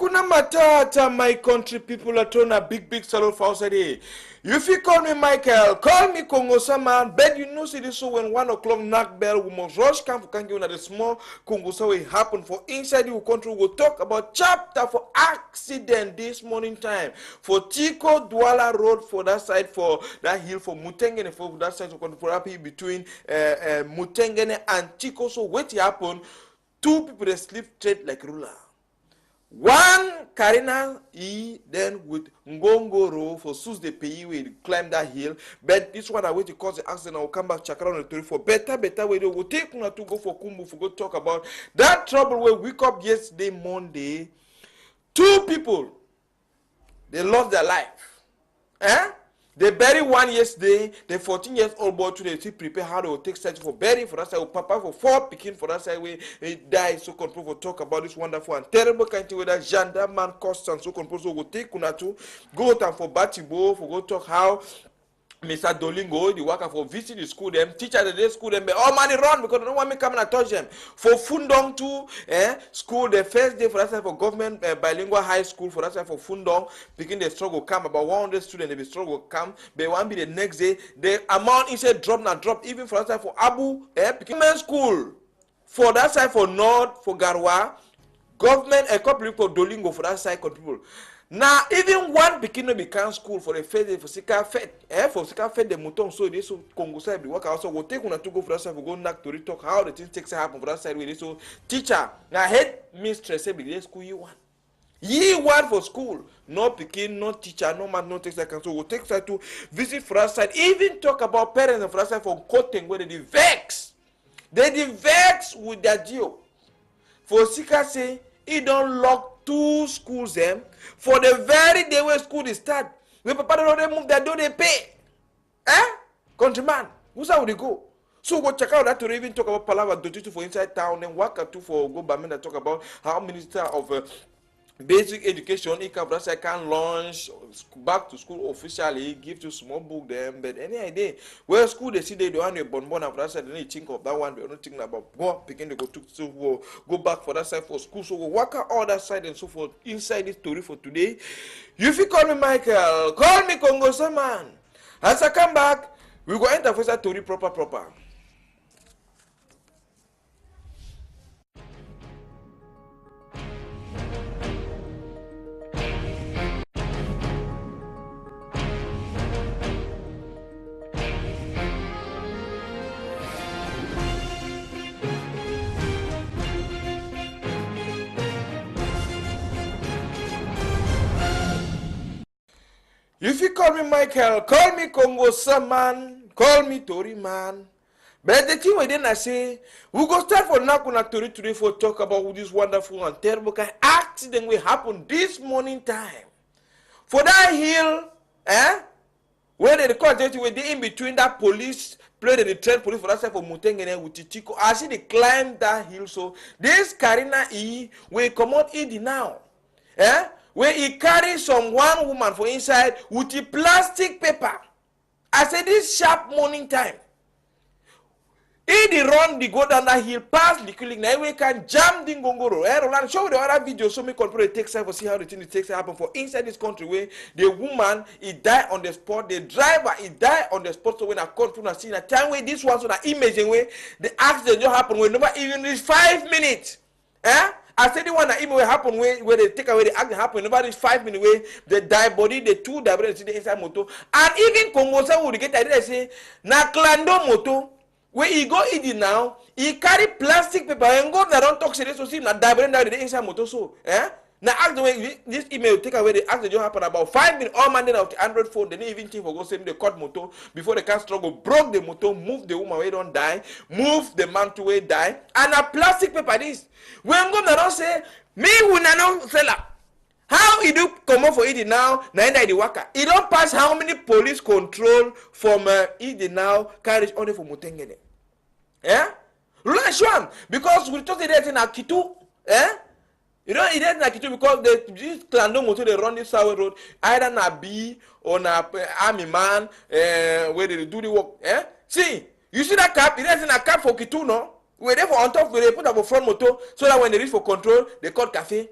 Hakuna matata, my country people are throwing a big salute for us today. If you call me Michael, call me Congo Sama. Bet you know see this so when 1 o'clock knock bell, we must rush camp for Kangi when the small Congo Sama will happen for inside the country. We'll talk about chapter for accident this morning time. For Tiko Douala Road for that side, for that hill for Mutengene for that side for happy between Mutengene and Tiko. So what happened? Two people they sleep straight like ruler. One Karina then with Ngongoro for Sus de Pays where they climb that hill. But this one I wait to cause the accident. I will come back check around the story for better way they will take una to go for Kumbu for go talk about that trouble where we wake up yesterday Monday. Two people they lost their life. They bury one yesterday, the 14 years old boy today still prepare how they will take search for bury for that side, papa for 4 picking for that side where he died. So control for talk about this wonderful and terrible country where that gendarme man costs and so control. So we'll take una to go time for Batibo for go talk how Mr. Dolingo, the worker for visit the school them, teacher the day school them, but all money run because they don't want me coming and touch them. For Fundong too, school the first day for that side for government bilingual high school for that side for Fundong, begin the struggle come about 100 students, they be struggle come, but one be the next day, the amount instead drop, even for that side for Abu, government school, for that side for North, for Garwa, government a couple for Dolingo for that side people. Now, even one beginner become school for the fed for Sika Fed, for Sika Fed the Mouton, so this so Congo side the work also will take one to go for that side for go knock to talk how the things takes happen for that side with this so teacher now head mistress say the school you want. Ye one for school, no picking, no teacher, no man, no takes that so we'll take side to visit for that side, even talk about parents and for that side for quoting where they vex. They vex with their deal. For Sika say he don't lock 2 schools them for the very day when school is start. When papa don't move that door they pay. Countryman, who's how they go? So go check out that to even talk about Palava Dotitu for inside town and Waka 2 for go Bamen that talk about how Minister of Basic Education can launch back to school officially, give you small book them, but any idea where school they see they don't have bonbon and for that side, they think of that one, they're not thinking about go begin to go back for that side for school. So we'll work out all that side and so forth inside this story for today. If you call me Michael, call me Congo Saman. As I come back, we go enter for that story proper. If you call me Michael, call me Congo Saman, call me Tori Man. But the thing within I say, we go start for Nakuna Tori today for talk about this wonderful and terrible kind of accident will happen this morning time. For that hill, where they call it where they in between that police, play the train police for that side for Mutengene with Chichiko. I see they climb that hill. So this Karina will come out in now. Where he carry some one woman for inside with the plastic paper. I said this sharp morning time. He run the go down that hill past the clinic. Now we can jam the Ngongoro. Roland show the other video so me control it takes time for see how the thing it takes happen for inside this country where the woman he die on the spot, the driver he die on the spot. So when I come to see a time where this one so that imagine where the accident just happen when nobody even reach 5 minutes. I said the one that even will happen where they take away the accident happen. Nobody 5 minutes where they die body, the 2 die body, the inside motor. And even Congo would get idea say na klando moto where he go eat now, he carry plastic paper and go there don't talk serious so see na die body the inside motor so now ask the way this email take away the accident just happen about 5 minutes all man of the Android phone they didn't even think for go send the cut motor before they can struggle broke the motor move the woman where don't die move the man to where die and a plastic paper this when go don't say me will not sell up how he do come up for it now na the worker he don't pass how many police control from it now carriage only for Mutengene Rulashwan because we talk that in Akitu you know, it is like it because this Klando motor they run this Sour Road, either na B or na army man, where they do the work. See, you see that cap? It is in a cap for Kitu, no? Where they for on top, where they put up a front motor so that when they reach for control, they call cafe.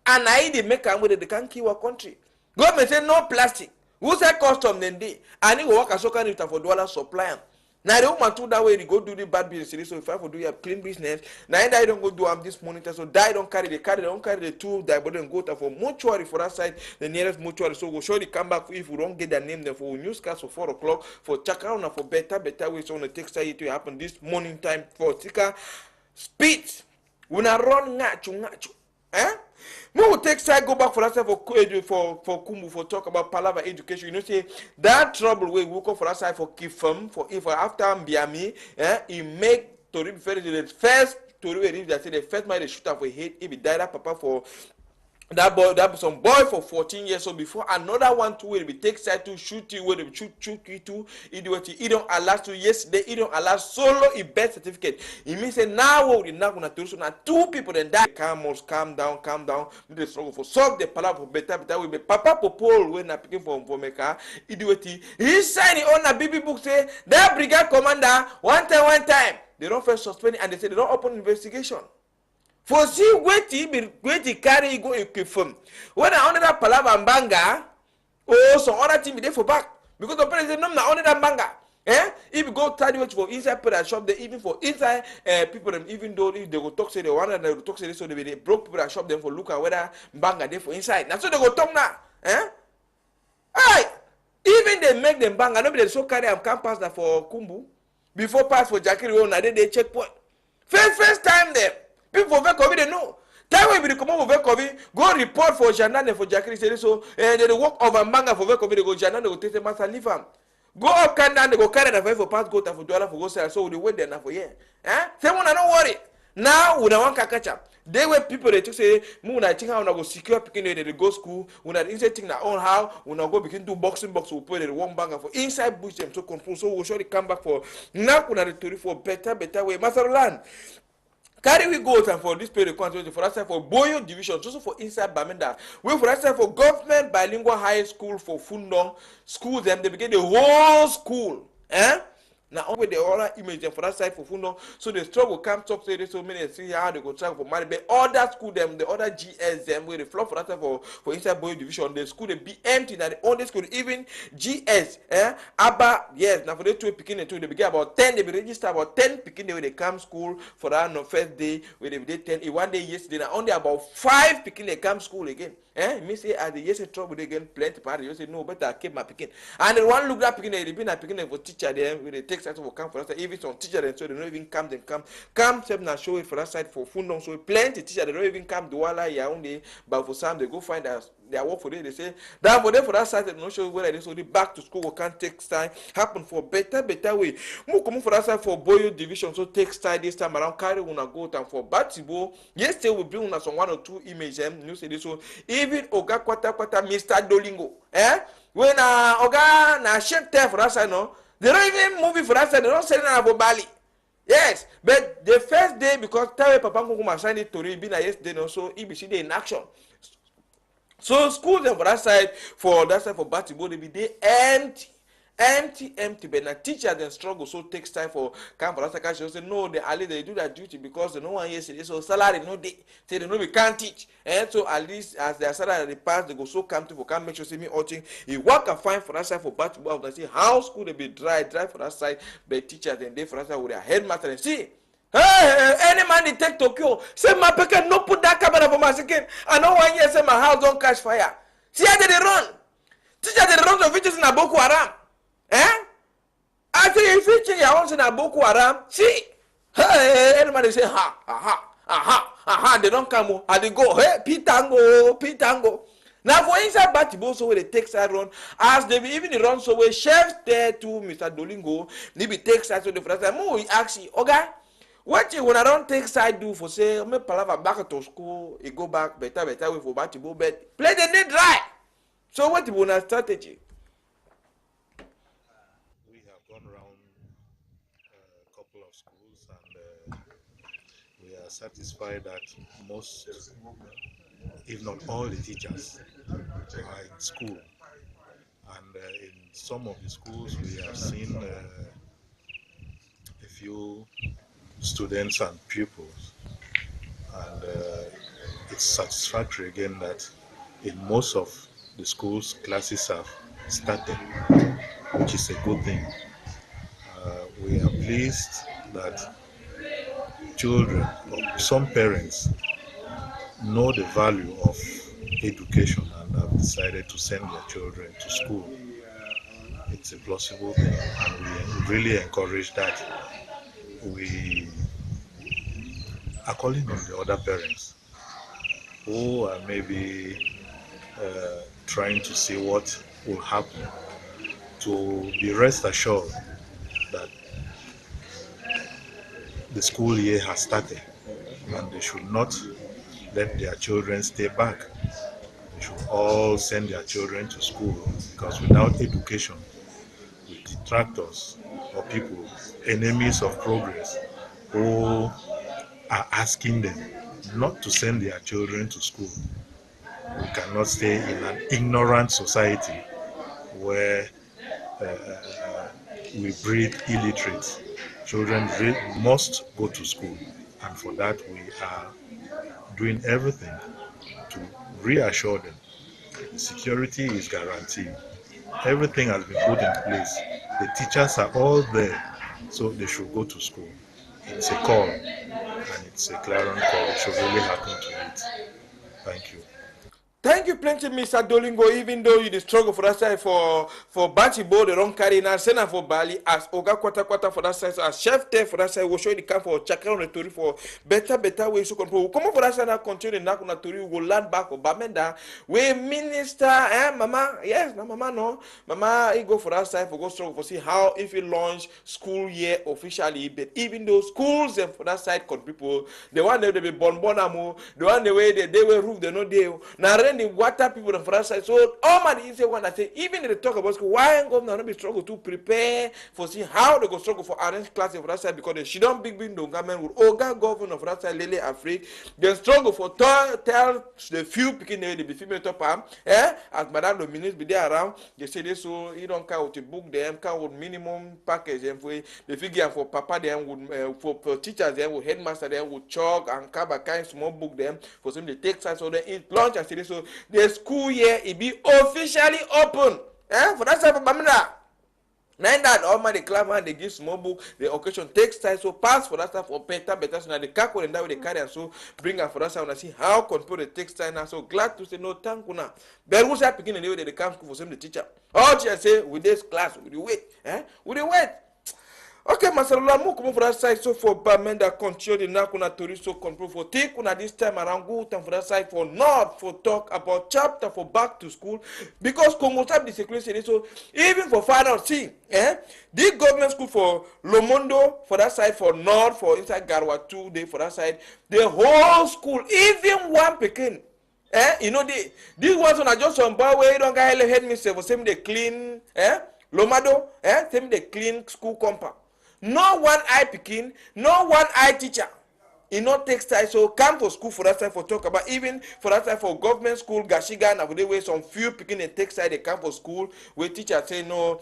and I dey make am wey they can't kill our country. Government say no plastic. Who say custom then dey? And he go work as so kind of for dollar supply am. Now the woman too that way they go do the bad business. So if I for do your clean business, now I don't go do this monitor. So die don't carry the carry, don't carry the tool. That but then go to for mortuary for that side, the nearest mortuary. So we'll surely come back if we don't get their name. Then for newscast for 4 o'clock for check out for better way. So on the text it will happen this morning time for tika speed. We na run ngachu. Eh? We will take side go back for that side for Kumbu for talk about Palava education. You know, say that trouble we will go for that side for Kifum for if after Mbiami, he make Tori be the first Tori that say the first man they shoot up for hate, he be died up papa for that boy, that some boy for 14 years so before another one too will be take side to shoot you where they shoot you too. He don't allow to yesterday, he don't allow solo a birth certificate. He means say now what we not gonna do so now 2 people then die. Calm down. The struggle for solve the palaver for better will be Papa Popol when I picking for Meka. He signed on a BB book say that brigade commander one time. They don't first suspend it and they say they don't open investigation. For see wait he carry go equipment. When I under that palava banga, oh some other team be there for back. Because the president no na under that banga. If you go tell you for inside put shop, they even for inside people them even though if they go talk say they want and they go talk say so they broke people that shop them for look at whether banga there for inside. Now so they go talk now. Aye. Even they make them banga, nobody they so carry am can pass that for Kumbu. Before pass for Jakiri on they checkpoint. First time there. People for Vekovi, they know. Time when we come over Vekovi, go report for Janan and for Jackie. So, and they walk over manga for Vekovi, they go Janan, they go take the master leave them. Go up, Canal, they go carry the for pass, go to for dollar for go sell. So, they wait there now for year. Someone, don't worry. Now, we don't want to catch up. They were people they say, Moon, I think I want to go secure picking they go school. When I inside thing their own how, when I go begin to boxing box, we'll put it one banger for inside bush them so control. So, we'll surely come back for now, when I return for better way. Master land. Carry we go time for this period quantity for that side for Boyo division, also for inside Bamenda. We for that side for government bilingual high school for Fundong schools them they begin the whole school. Now only the other image for that side for Fundong. So the struggle come talk say so many see how they go try for money. But other school them, the other GS them where they flow for that side for inside Boyo division, the school they be empty now the only school even GS Abba yes now for the 2 picking the 2 they begin about 10 they be register about 10 picking the way they come school for that no first day where they did 10 one day yesterday now only about 5 picking they come school again. Me say as the yesterday trouble again plenty party you say no better I keep my picking and then one look that picking they been picking for teacher them where they take side for come for that side even some teacher them so they don't even come same now show it for that side for Fundong so plenty teacher they don't even come do all ya only but for some they go find us their work for them they say that for them for that side they don't show where it is so they back to school we can't take time happen for better way move come for that side for Boyo division so take time this time around carry una go time for Batibo yesterday we bring us some 1 or 2 images you say this so even Oga kwata Mr. Dolingo when Oga na shake time for that side no they don't even move it for that side they don't send it for Bali. Yes, but the first day because Tawe Papa Nkuma signed it to be yesterday no so EBC day in action. So schools for that side for Batibo they be they empty but now teachers then struggle so takes time for come for that side say no they do that duty because they no one yesterday so salary no they say they know we can't teach and so at least as their salary they pass they go so come to for come make sure see me outing he work and find for that side for Batibo and see how school they be dry for that side but teachers then they for that side with their headmaster and see hey, any man they take Tokyo say my pecan no put that camera for my second I know 1 year say my house don't catch fire see how they run teacher they run the videos in a Boko Haram. I think if you change your own in a Boko Haram, see, hey, anybody say ha, they don't come, and they go, hey, Pitango. Now for inside Batibo, so where they take side run, as they be even run so where chefs there to Mr. Dolingo, they be take side so the first time, we actually, okay, what you wanna don't take side do for say, me palava back to school, you go back better way for Batibo, but play the net dry. So what you wanna strategy? Couple of schools and we are satisfied that most, if not all, the teachers are in school. And in some of the schools, we have seen a few students and pupils. And it's satisfactory again that in most of the schools, classes have started, which is a good thing. We are pleased that children, or some parents, know the value of education and have decided to send their children to school. It's a plausible thing, and we really encourage that. We are calling on the other parents who are maybe trying to see what will happen to be rest assured that the school year has started and they should not let their children stay back. They should all send their children to school because without education, with detractors or people, enemies of progress, who are asking them not to send their children to school, we cannot stay in an ignorant society where we breed illiterate. Children must go to school, and for that, we are doing everything to reassure them the security is guaranteed. Everything has been put in place. The teachers are all there, so they should go to school. It's a call, and it's a clarion call. It should really happen to it. Thank you. Thank you plenty, Mr. Dolingo, even though you struggle for that side for Bachibo, the wrong carry now, send for Bali, as Oga Kwata for that side, so as chef there for that side, we'll show you the camp for Chakra on the Tori for better ways to control. We come on for that side now, continue now on the Tori, we will land back or Bamenda, we minister, Mama, yes, no, Mama, no, Mama, he go for that side for go struggle for see how if you launch school year officially, but even though schools and for that side, people, the one that they be born, the one the way they will roof, they know they now. The water people on France side. So all man is the one that say even if they talk about school, why government not be struggle to prepare for see how they go struggle for arrange class in France side because they she don't big window government with Oga government of France side Lele Afrique. They struggle for tell the few picking they be female top arm, as Madame the Minister be there around, they say this so you don't count to book them, count with minimum package and for the figure for papa them would for teachers them with headmaster them would chalk and cover kind small book them for some they take size so they eat lunch and say so the school year it be officially open. For that type of Bamina. Now that all my the climb and they give small book, the occasion takes time, so pass for that stuff for better. So now the calculate and that way they carry and so bring her for that sound and see how control it takes time. Now so glad to say no thank you now. But who's that beginning anyway they come school for some the teacher. All teacher say with this class, with the wait, with the wait. Okay, Masalula, move come for that side. So for Bamenda, continue the Nakuna Toriso control for take una this time around go time for that side for not for talk about chapter for back to school because Congo type the security. So even for final see, the government school for Lomondo for that side for North for inside Garwa 2 day for that side, the whole school, even one pekin. You know these ones are just some boy where you don't get head mister for same they clean, Lomado, same they clean school compound. No one eye picking, no one eye teacher. It not takes time. So come for school for that time for talk about even for that time for government school, Gashiga, and they way some few picking and take side they come for school where teacher say no.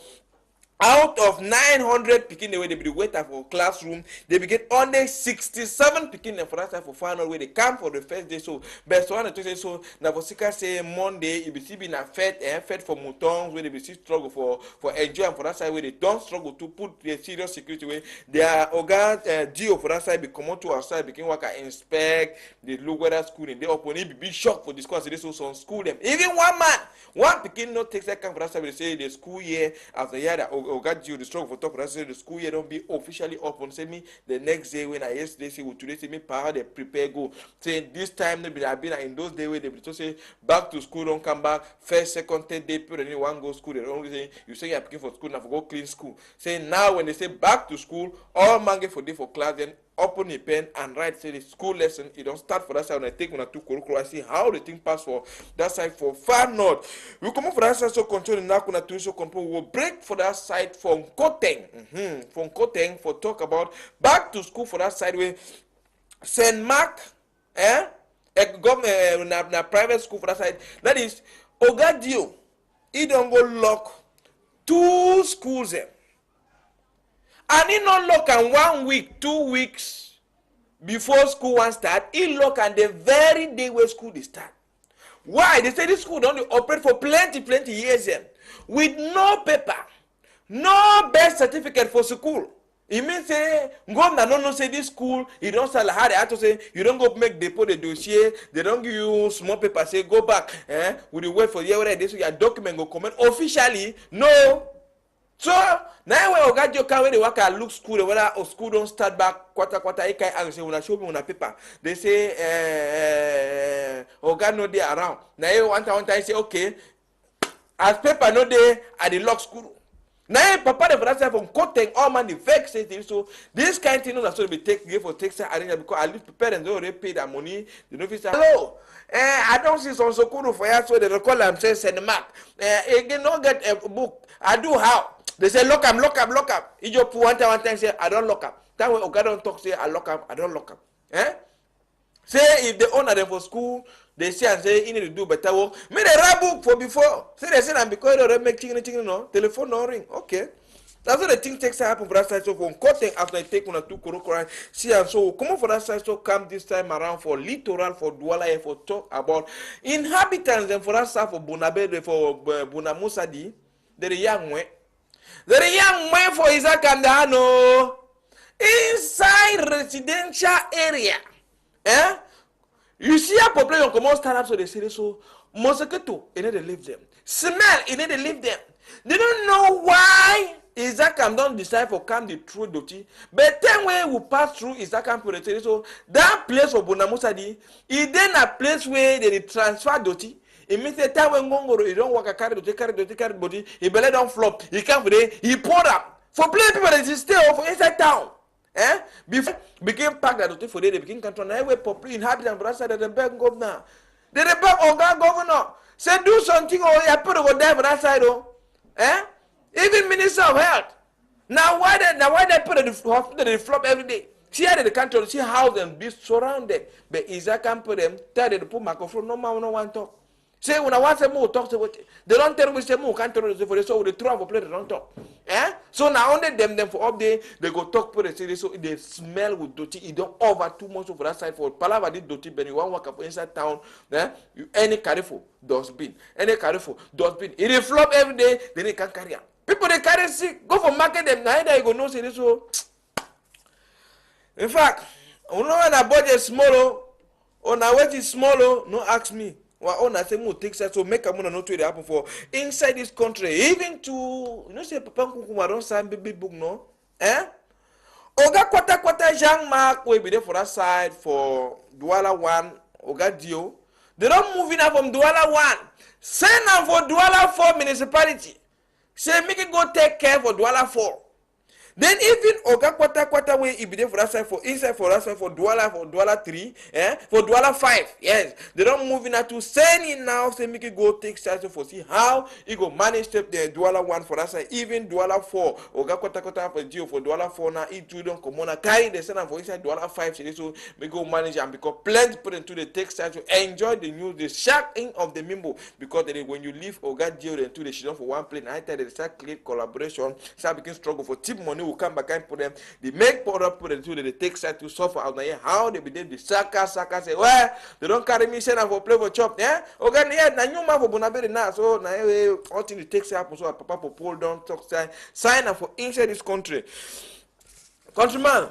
Out of 900 picking the way they be waiting for classroom, they be get only 67 picking them for that time for final way they come for the first day. So best one to say so now for Sika say Monday you be see been a fed for mutons where they be see struggle for enjoy and for that side where they don't struggle to put the serious security way. They are organ Geo for that side be come out to outside begin work and inspect the look whether school and they open it be shocked for this course they so some school them. Even one picking not takes that come for that side they say the school year as a year that got you the struggle for talk. The school year don't be officially open. Say me the next day when I yesterday say with today say me power they prepare go. Say this time they be have been in those days where they be to say back to school don't come back first, second, third day period and one go school. They don't say you say you're picking for school now for go clean school. Say now when they say back to school, all man get for day for class then open a pen and write say the school lesson. You don't start for that side when I take one or two curriculum. I see how the thing pass for that side for far north. We come up for that side so control the Nakuna to so control. We'll break for that side from Koteng. From Koteng for talk about back to school for that side where St. Mark, government na private school for that side. That is Ogadio. He don't go lock 2 schools. And he not lock in 1 week, 2 weeks. before school one start, he look and the very day where school they start. Why? They say this school don't operate for plenty years then, with no paper, no birth certificate for school. It means say government no say this school, you don't sell hard. They have to say you don't go make depot the dossier, they don't give you small paper, say go back, with the wait for the year this your document go come officially. No. So now when Oga Joe can when they work at look school, whether school don't start back quarter, I can say when I show me on a paper, they say Oga no they around. Now you one time say okay, as paper no they at the lock school. Now papa the father from cutting all man the vex say so this kind of thing no so be take give for take arrange because at least parents already pay their money. The no say hello. I don't see some school for you so they call them say send mark. Again no get a book. I do how. They say lock up. You just put one time say I don't lock up. That way Oga don't talk say I lock up, I don't lock up. Say if they honor them for school, they say and say you need to do better work. Me they write book for before. Say they say that because they don't make thing no, telephone no ring. Okay. That's what the thing takes to happen for that side. So from cutting after I take 1 or 2 Korokoran, see and so come on for that side. So come this time around for littoral for Douala for talk about inhabitants and for that side for Bunabe for Bunamusadi. They're young way. The young man for Isaac Andano inside residential area. You see a population come on start up so they say so Mosaketo, you need to leave them. Smell, you need to leave them. They don't know why Isaac don't decide for come the true dirty. But then when we pass through Isaac Camp, so that place for Bunamusadi is then a place where they transfer dirty. It means the time when Gongoro, you don't work a carry body, he belly don't flop, he come for day, he pour up. For plenty people that is still for inside town. Before became packed that for day, they begin control every popular inhabitant for outside the beg governor. They the beg Oga governor. Say do something or you put over there for that side, even Minister of Health. Now why they put the hospital they flop every day? See how the country, see how them be surrounded. But Isaac can put them, tell them to put microphone, no man, no one talk. Say when I want some more talk to what they don't tell me say more can't tell for the so the throw for play they don't talk. So now only them for update they go talk for the city so they smell with dirty. It don't over too much for that side for palava did dirty but you want walk up inside town, you any carry for dustbin. Any carry for dustbin. It they flop every day, then they can't carry on. People they carry sick, go for market them now you go no say this so. In fact, you know when I budget small or now what is small, no ask me. Well, on I say more takes that so make a money not to happen for inside this country, even to you know say Papa Kukuma don't sign big book no, Oga kwata Jean Mark will be there for that side for Douala 1, Oga Dio. They don't move in from Douala 1. Send them for Douala 4 municipality. Say make it go take care for Douala 4. Then even Oga Kwata way he be there for that side for inside for that side for Douala 3, for Douala 5. Yes, they don't move in to send in now. Say make it go take charge for see how he go manage the Douala 1 for that side. Even Douala 4, Oga Kwata for Geo for Douala 4 now. He too don't come on carry the send for inside Douala 5. So we go manage and because plenty put into the take charge to enjoy the news, the shocking of the Mimbo because they, when you leave Oga Geo then to the shit for one plane. I tell they start clear collaboration. Start begin struggle for tip money. Will come back and put them, they make powder put them to they take side to suffer out there. How they be there, the saka say, well, they don't carry me send for play for chop, okay, yeah, now you man for Bonabere now, so now all thing it takes happen, so Papa for pull down, talk sign up for inside this country. Countryman,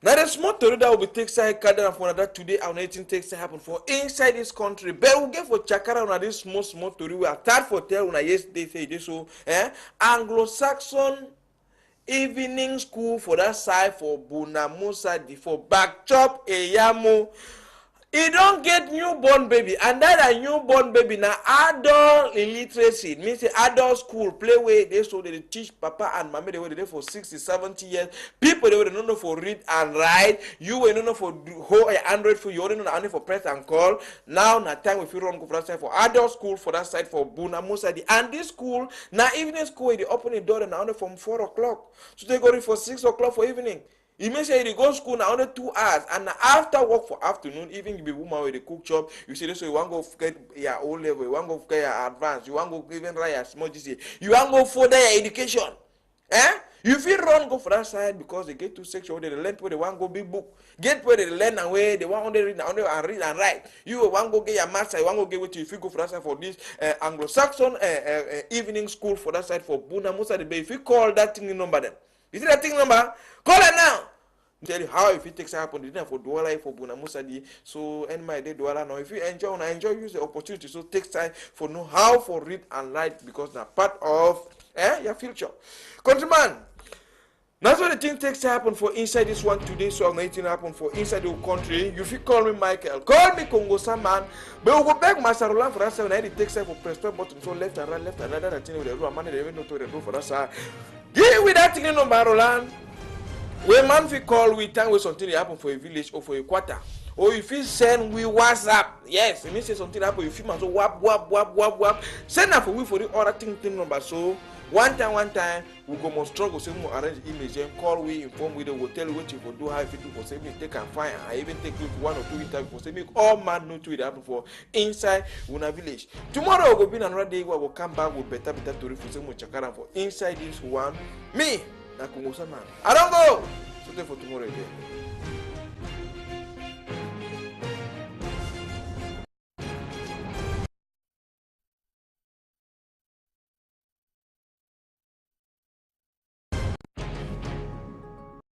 now the small story that will be take side card for another today, and anything takes happen for inside this country. But we'll get for Chakara on this small story. We are start for tell when I yesterday say this so, Anglo-Saxon evening school for that side for Bunamusa for back chop Eyamo. He don't get newborn baby, and that a newborn baby now adult illiteracy. It means adult school play way they so they teach papa and mommy they were there for 60, 70 years. People they were don't know for read and write. You were don't know for hold a Android for you don't know only for press and call. Now time if you run go for that side for adult school for that side for Bunamusa. And this school now evening school they open the door and only from 4 o'clock. So they go in for 6 o'clock for evening. It means you go to school now only 2 hours, and after work for afternoon, even if you be woman with the cook shop, you say so you want to go get your O level, you want to get your advance, you want to go even write your small GC, you want to go further your education, You feel run go for that side because they get too sexual, they learn where they want go big book, get where they learn and where they want to read and write. You want go get your master, you want go get what you go for that side for this Anglo-Saxon evening school for that side for Buna Musa the Bay. If you call that thing number then, you see that thing number? Call it now. Tell you how if it takes happen the for Douala for Buna Musa di so end my day Douala now. If you enjoy use the opportunity, so take time for know how for read and write because they're part of your future. Countryman, that's what the thing takes to happen for inside this one today. So anything happen for inside the country. You feel call me Michael, call me Congo Saman, but we go back Master Roland for us. And it takes time for press button so left and right, that thing with the room. Man, they even know to the do for us. Give with that thing number Roland. When man fi call we time with something happen for a village or for a quarter. Or if you send we WhatsApp, yes, it means say something happen. If you man so wap. Send that for we for the other thing number. So one time we go more struggle. Say we arrange image and call we inform we the hotel what you for do how if you do for say me take and find. I even take you for 1 or 2 interview for say make all man know to it happen for inside una village. Tomorrow we go be another day where we will come back with better story for say we chakara for inside this one. Me. I don't go. So for tomorrow again.